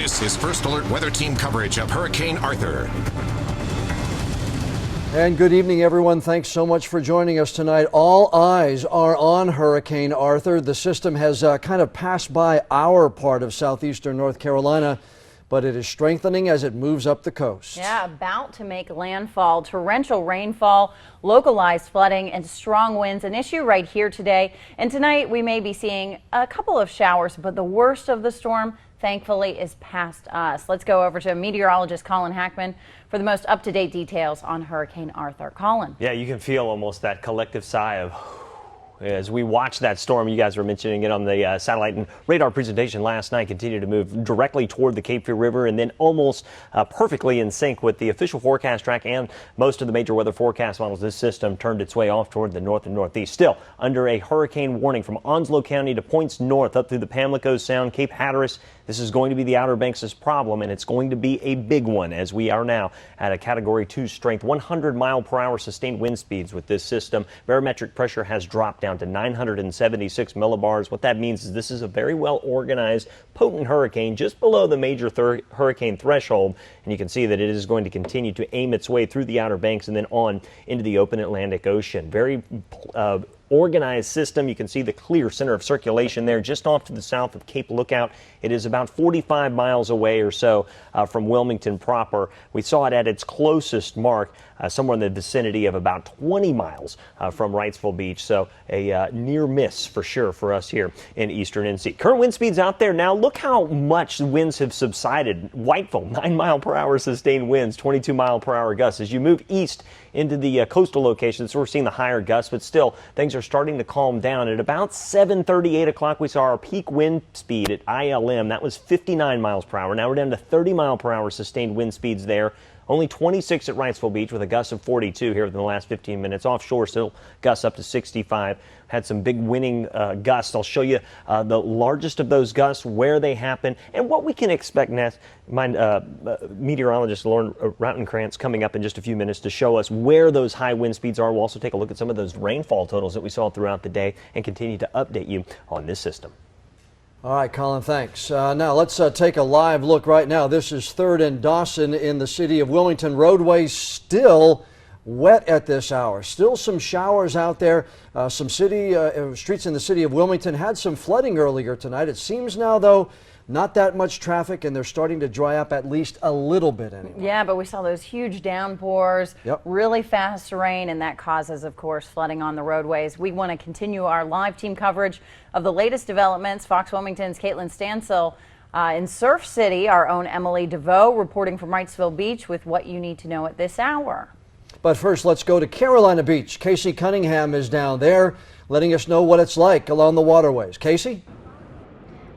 This is First Alert Weather Team coverage of Hurricane Arthur. And good evening, everyone. Thanks so much for joining us tonight. All eyes are on Hurricane Arthur. The system has kind of passed by our part of southeastern North Carolina, but it is strengthening as it moves up the coast. Yeah, about to make landfall. Torrential rainfall, localized flooding, and strong winds an issue right here today. And tonight we may be seeing a couple of showers, but the worst of the storm, thankfully, is past us. Let's go over to meteorologist Colin Hackman for the most up-to-date details on Hurricane Arthur. Colin. Yeah, you can feel almost that collective sigh of as we watch that storm. You guys were mentioning it on the satellite and radar presentation last night. Continue to move directly toward the Cape Fear River and then almost perfectly in sync with the official forecast track and most of the major weather forecast models. This system turned its way off toward the north and northeast. Still under a hurricane warning from Onslow County to points north up through the Pamlico Sound, Cape Hatteras. This is going to be the Outer Banks' problem, and it's going to be a big one as we are now at a Category 2 strength, 100-mile-per-hour sustained wind speeds with this system. Barometric pressure has dropped down to 976 millibars. What that means is this is a very well-organized, potent hurricane just below the major hurricane threshold, and you can see that it is going to continue to aim its way through the Outer Banks and then on into the open Atlantic Ocean. Very organized system. You can see the clear center of circulation there just off to the south of Cape Lookout. It is about 45 miles away or so from Wilmington proper. We saw it at its closest mark somewhere in the vicinity of about 20 miles from Wrightsville Beach. So a near miss for sure for us here in eastern NC. Current wind speeds out there now. Look how much winds have subsided. Whiteville, 9-mile-per-hour sustained winds, 22-mile-per-hour gusts. As you move east into the coastal locations, we're seeing the higher gusts, but still things are starting to calm down. At about 7:30, 8 o'clock, we saw our peak wind speed at ILM. That was 59 miles per hour. Now we're down to 30-mile-per-hour sustained wind speeds there. Only 26 at Wrightsville Beach with a gust of 42 here within the last 15 minutes. Offshore still gusts up to 65. Had some big winning gusts. I'll show you the largest of those gusts, where they happen, and what we can expect next. Meteorologist Lauren Rautenkrantz coming up in just a few minutes to show us where those high wind speeds are. We'll also take a look at some of those rainfall totals that we saw throughout the day and continue to update you on this system. All right, Colin, thanks. Now let's take a live look right now. This is 3rd and Dawson in the city of Wilmington. Roadways still wet at this hour. Still some showers out there. Some streets in the city of Wilmington had some flooding earlier tonight. It seems now, though, not that much traffic, and they're starting to dry up at least a little bit anyway. Yeah, but we saw those huge downpours, really fast rain, and that causes, of course, flooding on the roadways. We want to continue our live team coverage of the latest developments. Fox Wilmington's Caitlin Stansel in Surf City, our own Emily DeVoe reporting from Wrightsville Beach with what you need to know at this hour. But first, let's go to Carolina Beach. Casey Cunningham is down there letting us know what it's like along the waterways. Casey?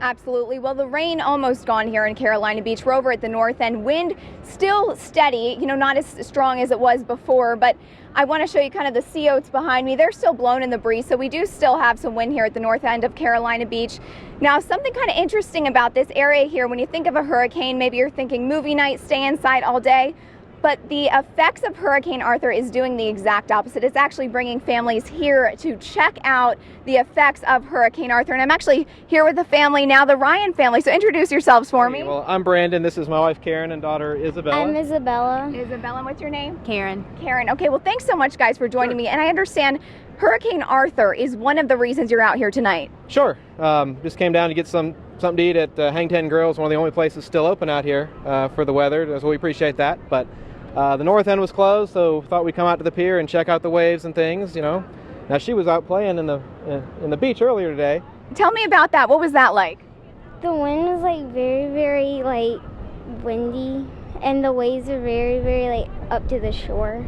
Absolutely. Well, the rain almost gone here in Carolina Beach. We're over at the north end. Wind still steady, not as strong as it was before, but I want to show you kind of the sea oats behind me. They're still blowing in the breeze, so we do still have some wind here at the north end of Carolina Beach. Now, something kind of interesting about this area here, when you think of a hurricane, maybe you're thinking movie night, stay inside all day. But the effects of Hurricane Arthur is doing the exact opposite. It's actually bringing families here to check out the effects of Hurricane Arthur. And I'm actually here with the family now, the Ryan family. So introduce yourselves for me. Well, I'm Brandon. This is my wife, Karen, and daughter, Isabella. I'm Isabella. Isabella, and what's your name? Karen. Karen. Okay, well, thanks so much, guys, for joining me. And I understand Hurricane Arthur is one of the reasons you're out here tonight. Sure. Just came down to get something to eat at Hang Ten Grill. It's one of the only places still open out here for the weather, so we appreciate that. But the north end was closed, so thought we'd come out to the pier and check out the waves and things, Now, she was out playing in the beach earlier today. Tell me about that. What was that like? The wind was very, very windy, and the waves are very, very up to the shore.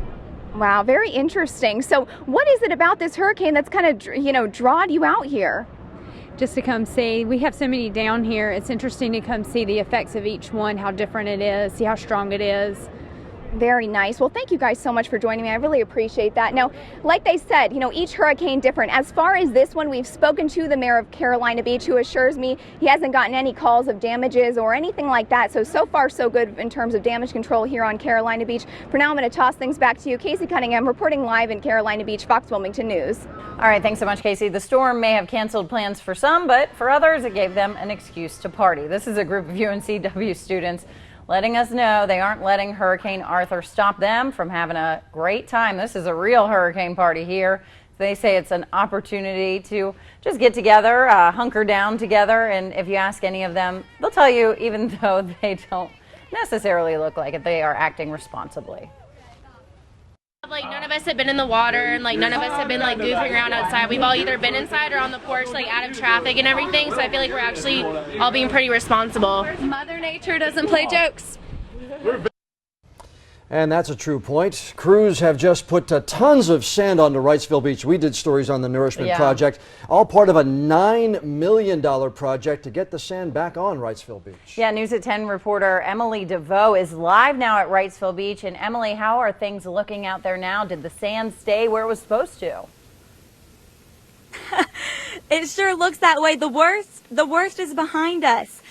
Wow, very interesting. So what is it about this hurricane that's kind of, drawed you out here? Just to come see. We have so many down here. It's interesting to come see the effects of each one, how different it is, see how strong it is. Very nice. Well, thank you guys so much for joining me. I really appreciate that. Now, like they said, each hurricane different. As far as this one, we've spoken to the mayor of Carolina Beach, who assures me he hasn't gotten any calls of damages or anything like that. So far, so good in terms of damage control here on Carolina Beach. For now, I'm going to toss things back to you. Casey Cunningham reporting live in Carolina Beach, Fox Wilmington News. All right, thanks so much, Casey. The storm may have canceled plans for some, but for others, it gave them an excuse to party. This is a group of UNCW students letting us know they aren't letting Hurricane Arthur stop them from having a great time. This is a real hurricane party here. They say it's an opportunity to just get together, hunker down together, and if you ask any of them, they'll tell you, even though they don't necessarily look like it, they are acting responsibly. Like, none of us have been in the water, and like none of us have been like goofing around outside. We've all either been inside or on the porch, like out of traffic and everything. So I feel like we're actually all being pretty responsible. Mother Nature doesn't play jokes. And that's a true point. Crews have just put tons of sand onto Wrightsville Beach. We did stories on the Nourishment Project, all part of a $9 million project to get the sand back on Wrightsville Beach. Yeah, News at 10 reporter Emily DeVoe is live now at Wrightsville Beach. And Emily, how are things looking out there now? Did the sand stay where it was supposed to? It sure looks that way. The worst is behind us.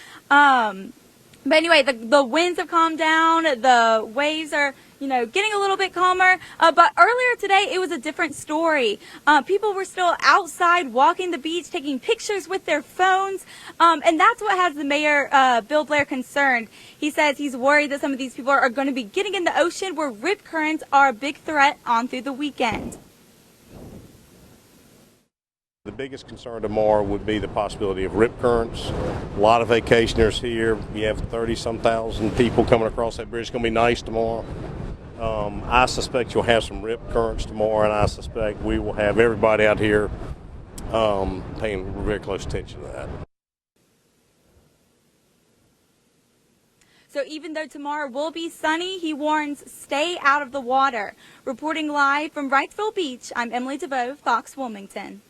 But anyway, the winds have calmed down. The waves are, getting a little bit calmer. But earlier today, it was a different story. People were still outside walking the beach, taking pictures with their phones. And that's what has the mayor, Bill Blair, concerned. He says he's worried that some of these people are going to be getting in the ocean where rip currents are a big threat on through the weekend. The biggest concern tomorrow would be the possibility of rip currents. A lot of vacationers here. You have 30-some thousand people coming across that bridge. It's going to be nice tomorrow. I suspect you'll have some rip currents tomorrow, and I suspect we will have everybody out here paying very close attention to that. So even though tomorrow will be sunny, he warns stay out of the water. Reporting live from Wrightsville Beach, I'm Emily DeVoe, Fox Wilmington.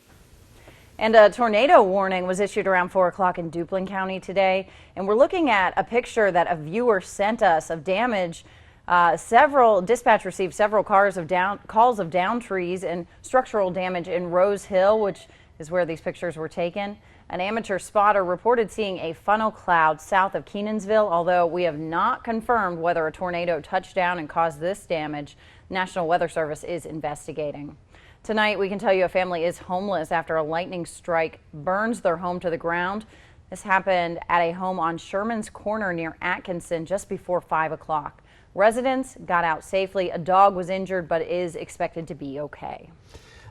And a tornado warning was issued around 4 o'clock in Duplin County today. And we're looking at a picture that a viewer sent us of damage. Dispatch received several calls of downed trees and structural damage in Rose Hill, which is where these pictures were taken. An amateur spotter reported seeing a funnel cloud south of Kenansville, although we have not confirmed whether a tornado touched down and caused this damage. The National Weather Service is investigating. Tonight, we can tell you a family is homeless after a lightning strike burns their home to the ground. This happened at a home on Sherman's Corner near Atkinson just before 5 o'clock. Residents got out safely. A dog was injured but is expected to be okay.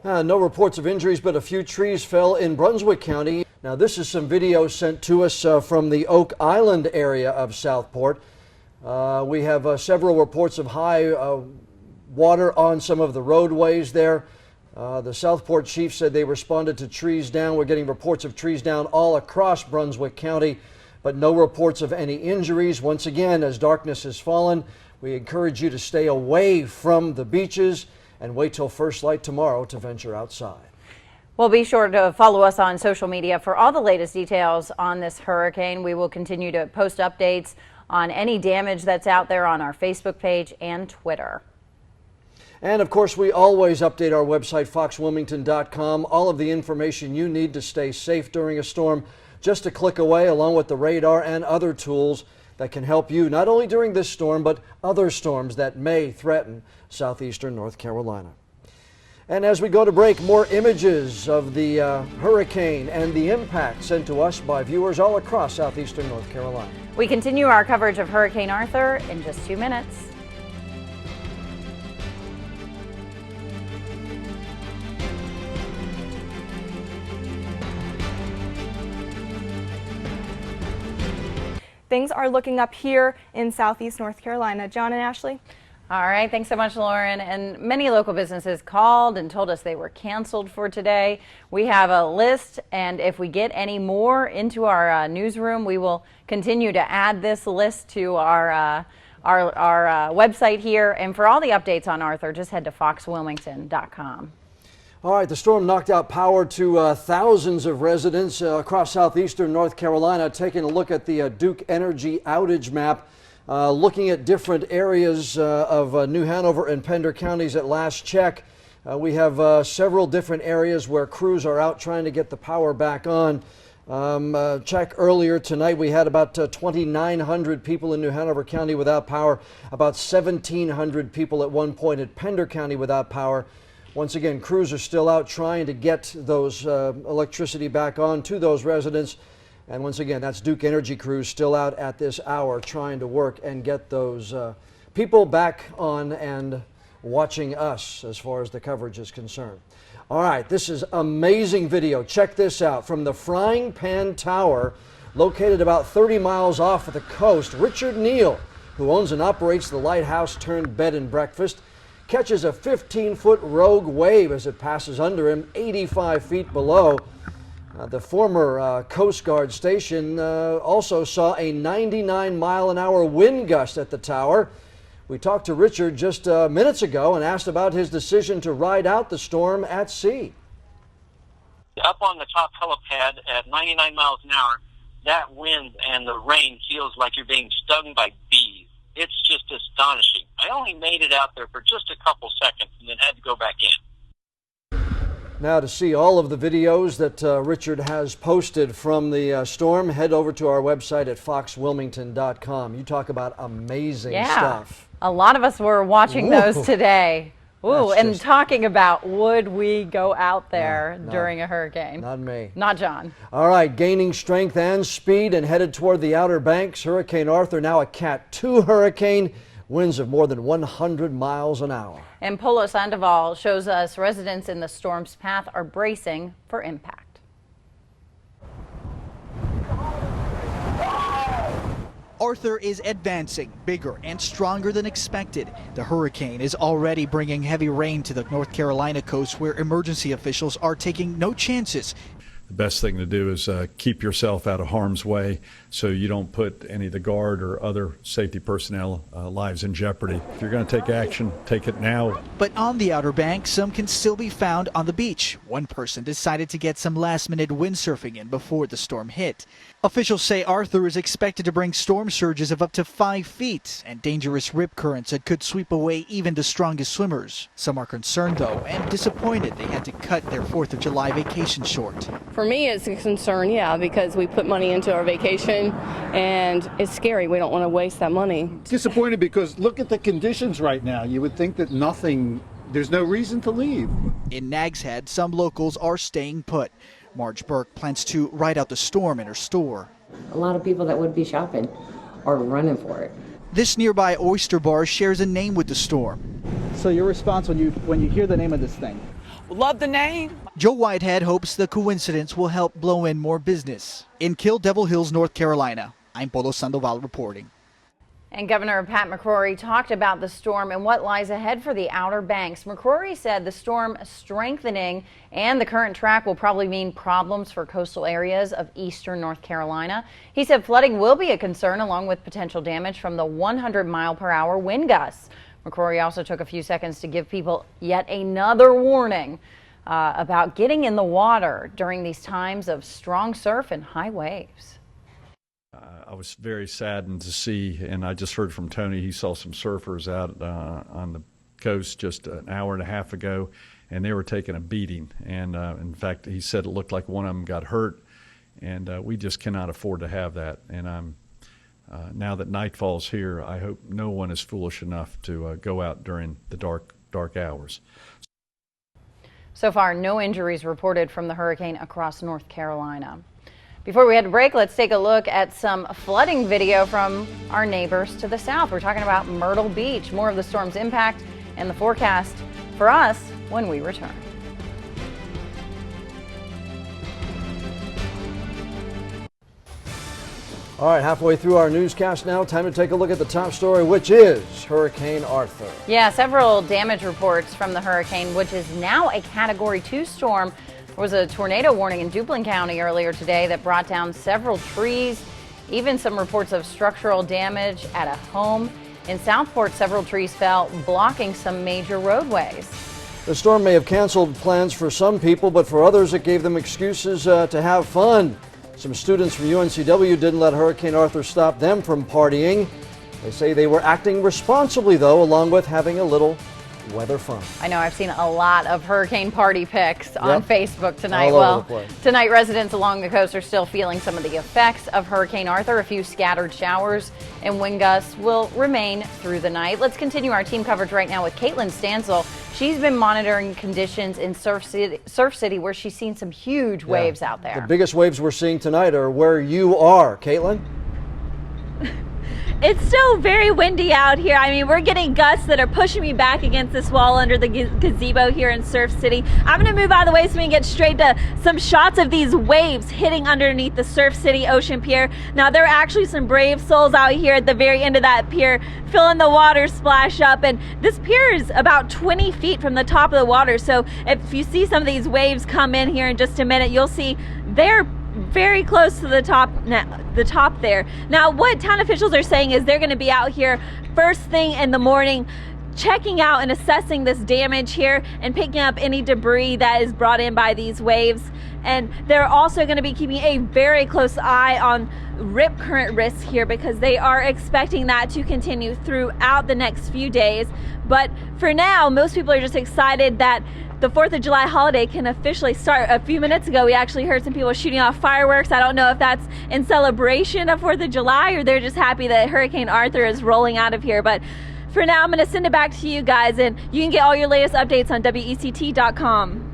No reports of injuries, but a few trees fell in Brunswick County. Now, this is some video sent to us from the Oak Island area of Southport. We have several reports of high water on some of the roadways there. The Southport chief said they responded to trees down. We're getting reports of trees down all across Brunswick County, but no reports of any injuries. Once again, as darkness has fallen, we encourage you to stay away from the beaches and wait till first light tomorrow to venture outside. Well, be sure to follow us on social media for all the latest details on this hurricane. We will continue to post updates on any damage that's out there on our Facebook page and Twitter. And of course, we always update our website, foxwilmington.com. All of the information you need to stay safe during a storm, just a click away, along with the radar and other tools that can help you not only during this storm, but other storms that may threaten southeastern North Carolina. And as we go to break, more images of the hurricane and the impact sent to us by viewers all across southeastern North Carolina. We continue our coverage of Hurricane Arthur in just 2 minutes. Things are looking up here in southeast North Carolina. John and Ashley? All right, thanks so much, Lauren. And many local businesses called and told us they were canceled for today. We have a list, and if we get any more into our newsroom, we will continue to add this list to our website here. And for all the updates on Arthur, just head to foxwilmington.com. All right, the storm knocked out power to thousands of residents across southeastern North Carolina. Taking a look at the Duke Energy outage map. Looking at different areas of New Hanover and Pender counties at last check, we have several different areas where crews are out trying to get the power back on. Check earlier tonight, we had about 2,900 people in New Hanover County without power, about 1,700 people at one point at Pender County without power. Once again, crews are still out trying to get those electricity back on to those residents. And once again, that's Duke Energy crews still out at this hour trying to work and get those people back on and watching us as far as the coverage is concerned. All right, this is amazing video. Check this out. From the Frying Pan Tower, located about 30 miles off of the coast, Richard Neal, who owns and operates the lighthouse turned bed and breakfast, catches a 15-foot rogue wave as it passes under him 85 feet below. The former Coast Guard station also saw a 99-mile-an-hour wind gust at the tower. We talked to Richard just minutes ago and asked about his decision to ride out the storm at sea. Up on the top helipad at 99 miles an hour, that wind and the rain feels like you're being stung by bees. It's just astonishing. I only made it out there for just a couple seconds and then had to go back in. Now, to see all of the videos that Richard has posted from the storm, head over to our website at foxwilmington.com. You talk about amazing stuff. A lot of us were watching those today. Ooh, and just talking about, would we go out there during a hurricane? Not me. Not John. All right, gaining strength and speed and headed toward the Outer Banks. Hurricane Arthur, now a Cat 2 hurricane. Winds of more than 100 miles an hour. And Polo Sandoval shows us residents in the storm's path are bracing for impact. Arthur is advancing, bigger and stronger than expected. The hurricane is already bringing heavy rain to the North Carolina coast, where emergency officials are taking no chances. The best thing to do is keep yourself out of harm's way so you don't put any of the guard or other safety personnel lives in jeopardy. If you're going to take action, take it now. But on the Outer Banks, some can still be found on the beach. One person decided to get some last-minute windsurfing in before the storm hit. Officials say Arthur is expected to bring storm surges of up to 5 feet and dangerous rip currents that could sweep away even the strongest swimmers. Some are concerned, though, and disappointed they had to cut their 4th of July vacation short. For me, it's a concern, yeah, because we put money into our vacation, and it's scary. We don't want to waste that money. Disappointed because look at the conditions right now. You would think that there's no reason to leave. In Nags Head, some locals are staying put. Marge Burke plans to ride out the storm in her store. A lot of people that would be shopping are running for it. This nearby oyster bar shares a name with the storm. So your response when you hear the name of this thing? Love the name. Joe Whitehead hopes the coincidence will help blow in more business. In Kill Devil Hills, North Carolina, I'm Polo Sandoval reporting. And Governor Pat McCrory talked about the storm and what lies ahead for the Outer Banks. McCrory said the storm strengthening and the current track will probably mean problems for coastal areas of eastern North Carolina. He said flooding will be a concern along with potential damage from the 100-mile-per-hour wind gusts. McCrory also took a few seconds to give people yet another warning about getting in the water during these times of strong surf and high waves. I was very saddened to see, and I just heard from Tony, he saw some surfers out on the coast just an hour and a half ago, and they were taking a beating. And in fact, he said it looked like one of them got hurt, and we just cannot afford to have that. And now that nightfall's here, I hope no one is foolish enough to go out during the dark hours. So far, no injuries reported from the hurricane across North Carolina. Before we head to break, let's take a look at some flooding video from our neighbors to the south. We're talking about Myrtle Beach. More of the storm's impact and the forecast for us when we return. All right, halfway through our newscast now, time to take a look at the top story, which is Hurricane Arthur. Yeah, several damage reports from the hurricane, which is now a Category 2 storm. There was a tornado warning in Duplin County earlier today that brought down several trees, even some reports of structural damage at a home. In Southport, several trees fell, blocking some major roadways. The storm may have canceled plans for some people, but for others it gave them excuses to have fun. Some students from UNCW didn't let Hurricane Arthur stop them from partying. They say they were acting responsibly, though, along with having a little weather fun. I know I've seen a lot of hurricane party pics on Facebook tonight. All over the place. Tonight residents along the coast are still feeling some of the effects of Hurricane Arthur. A few scattered showers and wind gusts will remain through the night. Let's continue our team coverage right now with Caitlin Stansel. She's been monitoring conditions in Surf City, where she's seen some huge waves out there. The biggest waves we're seeing tonight are where you are, Caitlin. It's still very windy out here. I mean, we're getting gusts that are pushing me back against this wall under the gazebo here in Surf City. I'm going to move out of the way so we can get straight to some shots of these waves hitting underneath the Surf City Ocean Pier. Now, there are actually some brave souls out here at the very end of that pier feeling the water splash up. And this pier is about 20 feet from the top of the water. So if you see some of these waves come in here in just a minute, you'll see they're very close to the top there. Now, what town officials are saying is they're going to be out here first thing in the morning, checking out and assessing this damage here and picking up any debris that is brought in by these waves. And they're also going to be keeping a very close eye on rip current risk here, because they are expecting that to continue throughout the next few days. But for now, most people are just excited that the 4th of July holiday can officially start. A few minutes ago, we actually heard some people shooting off fireworks. I don't know if that's in celebration of 4th of July or they're just happy that Hurricane Arthur is rolling out of here. But for now, I'm going to send it back to you guys, and you can get all your latest updates on WECT.com.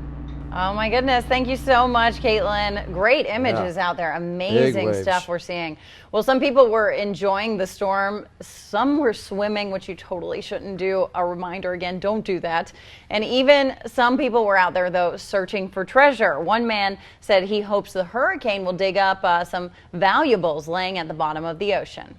Oh my goodness. Thank you so much, Caitlin. Great images out there. Amazing stuff we're seeing. Well, some people were enjoying the storm. Some were swimming, which you totally shouldn't do. A reminder again, don't do that. And even some people were out there, though, searching for treasure. One man said he hopes the hurricane will dig up some valuables laying at the bottom of the ocean.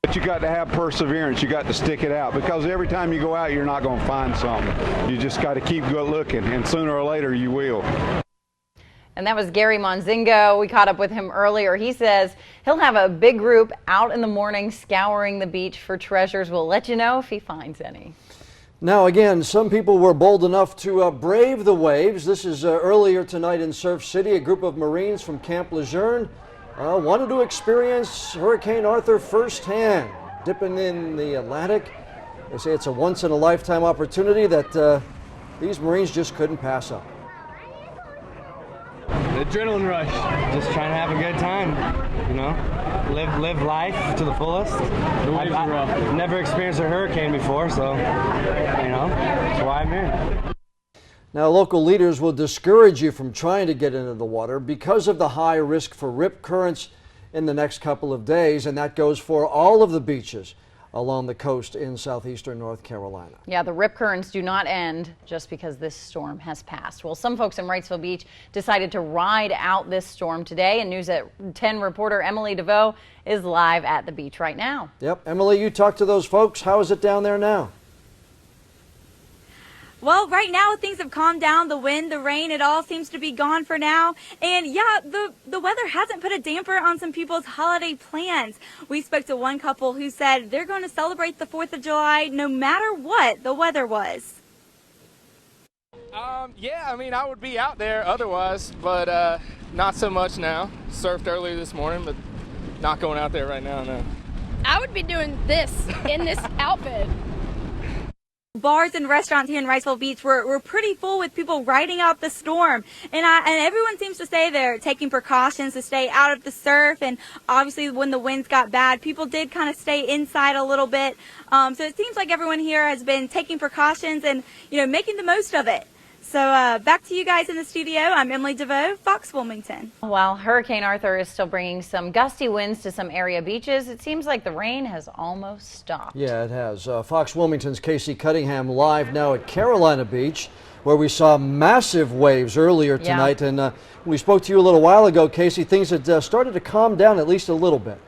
But you got to have perseverance. You got to stick it out, because every time you go out, you're not going to find something. You just got to keep looking, and sooner or later you will. And that was Gary Monzingo. We caught up with him earlier. He says he'll have a big group out in the morning scouring the beach for treasures. We'll let you know if he finds any. Now, again, some people were bold enough to brave the waves. This is earlier tonight in Surf City. A group of Marines from Camp Lejeune wanted to experience Hurricane Arthur firsthand, dipping in the Atlantic. They say it's a once-in-a-lifetime opportunity that these Marines just couldn't pass up. The adrenaline rush, just trying to have a good time, you know, live life to the fullest. The waves are rough. I've never experienced a hurricane before, so, you know, that's why I'm here. Now, local leaders will discourage you from trying to get into the water because of the high risk for rip currents in the next couple of days, and that goes for all of the beaches along the coast in southeastern North Carolina. Yeah, the rip currents do not end just because this storm has passed. Well, some folks in Wrightsville Beach decided to ride out this storm today, and News at 10 reporter Emily DeVoe is live at the beach right now. Yep, Emily, you talked to those folks. How is it down there now? Well, right now things have calmed down. The wind, the rain, it all seems to be gone for now. And yeah, the weather hasn't put a damper on some people's holiday plans. We spoke to one couple who said they're going to celebrate the 4th of July no matter what the weather was. Yeah, I mean, I would be out there otherwise, but not so much now. Surfed earlier this morning, but not going out there right now, no. I would be doing this in this outfit. Bars and restaurants here in Wrightsville Beach were pretty full with people riding out the storm. And everyone seems to say they're taking precautions to stay out of the surf. And obviously when the winds got bad, people did kind of stay inside a little bit. So it seems like everyone here has been taking precautions and, you know, making the most of it. So back to you guys in the studio. I'm Emily DeVoe, Fox Wilmington. While Hurricane Arthur is still bringing some gusty winds to some area beaches, it seems like the rain has almost stopped. Yeah, it has. Fox Wilmington's Casey Cunningham live now at Carolina Beach, where we saw massive waves earlier tonight. Yeah. And we spoke to you a little while ago, Casey. Things had started to calm down at least a little bit.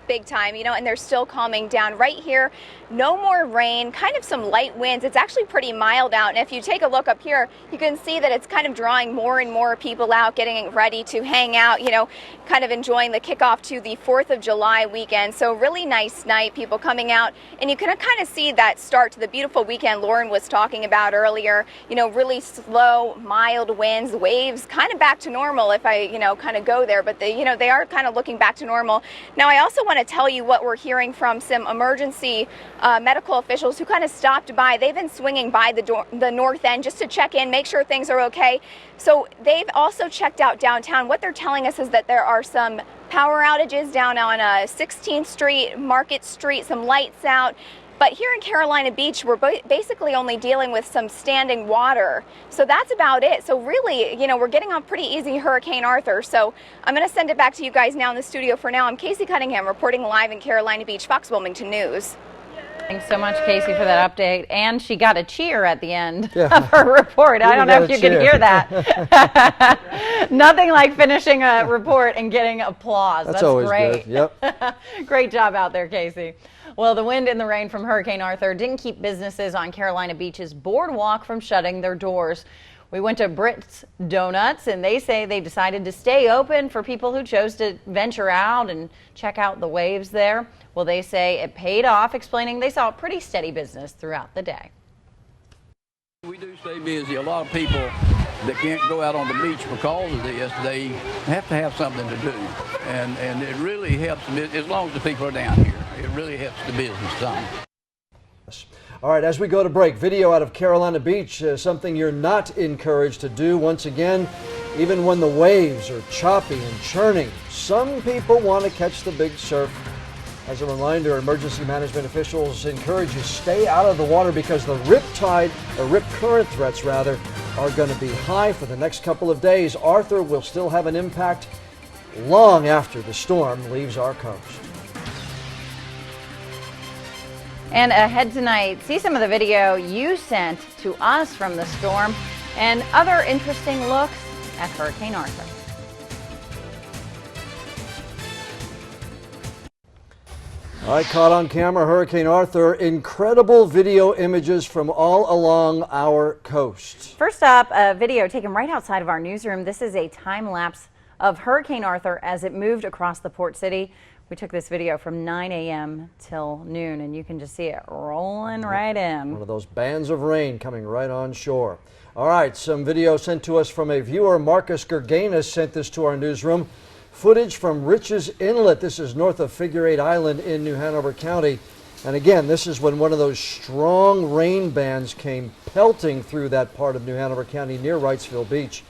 Big time, you know, and they're still calming down right here. No more rain, kind of some light winds. It's actually pretty mild out. And if you take a look up here, you can see that it's kind of drawing more and more people out, getting ready to hang out, you know, kind of enjoying the kickoff to the 4th of July weekend. So really nice night, people coming out. And you can kind of see that start to the beautiful weekend Lauren was talking about earlier. You know, really slow, mild winds, waves kind of back to normal if I, you know, kind of go there. But they, you know, they are kind of looking back to normal. Now, I also want want to tell you what we're hearing from some emergency medical officials who kind of stopped by. They've been swinging by the north end just to check in, make sure things are okay. So they've also checked out downtown. What they're telling us is that there are some power outages down on 16th Street, Market Street, some lights out. But here in Carolina Beach, we're basically only dealing with some standing water. So that's about it. So really, you know, we're getting off pretty easy Hurricane Arthur. So I'm going to send it back to you guys now in the studio. For now, I'm Casey Cunningham reporting live in Carolina Beach, Fox Wilmington News. Thanks so much, Casey, for that update. And she got a cheer at the end of her report. I don't know if you can hear that. Nothing like finishing a report and getting applause. That's always great. good. Yep. Great job out there, Casey. Well, the wind and the rain from Hurricane Arthur didn't keep businesses on Carolina Beach's boardwalk from shutting their doors. We went to Britt's Donuts, and they say they decided to stay open for people who chose to venture out and check out the waves there. Well, they say it paid off, explaining they saw a pretty steady business throughout the day. We do stay busy. A lot of people that can't go out on the beach because of this, they have to have something to do. And it really helps, as long as the people are down here, it really helps the business some. All right, as we go to break, video out of Carolina Beach, something you're not encouraged to do. Once again, even when the waves are choppy and churning, some people want to catch the big surf. As a reminder, emergency management officials encourage you to stay out of the water because the rip current threats rather, are going to be high for the next couple of days. Arthur will still have an impact long after the storm leaves our coast. And ahead tonight, see some of the video you sent to us from the storm and other interesting looks at Hurricane Arthur. All right, caught on camera, Hurricane Arthur. Incredible video images from all along our coast. First up, a video taken right outside of our newsroom. This is a time lapse of Hurricane Arthur as it moved across the port city. We took this video from 9 a.m. till noon, and you can just see it rolling right in. One of those bands of rain coming right on shore. All right, some video sent to us from a viewer. Marcus Gerganis sent this to our newsroom. Footage from Rich's Inlet. This is north of Figure 8 Island in New Hanover County. And again, this is when one of those strong rain bands came pelting through that part of New Hanover County near Wrightsville Beach.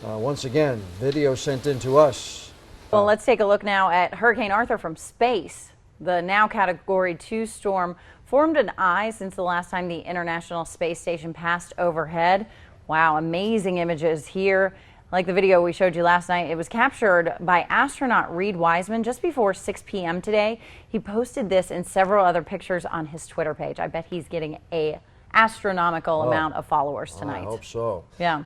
Once again, video sent in to us. Well, let's take a look now at Hurricane Arthur from space. The now Category 2 storm formed an eye since the last time the International Space Station passed overhead. Wow, amazing images here. Like the video we showed you last night, it was captured by astronaut Reed Wiseman just before 6 p.m. today. He posted this and several other pictures on his Twitter page. I bet he's getting an astronomical amount of followers tonight. I hope so. Yeah.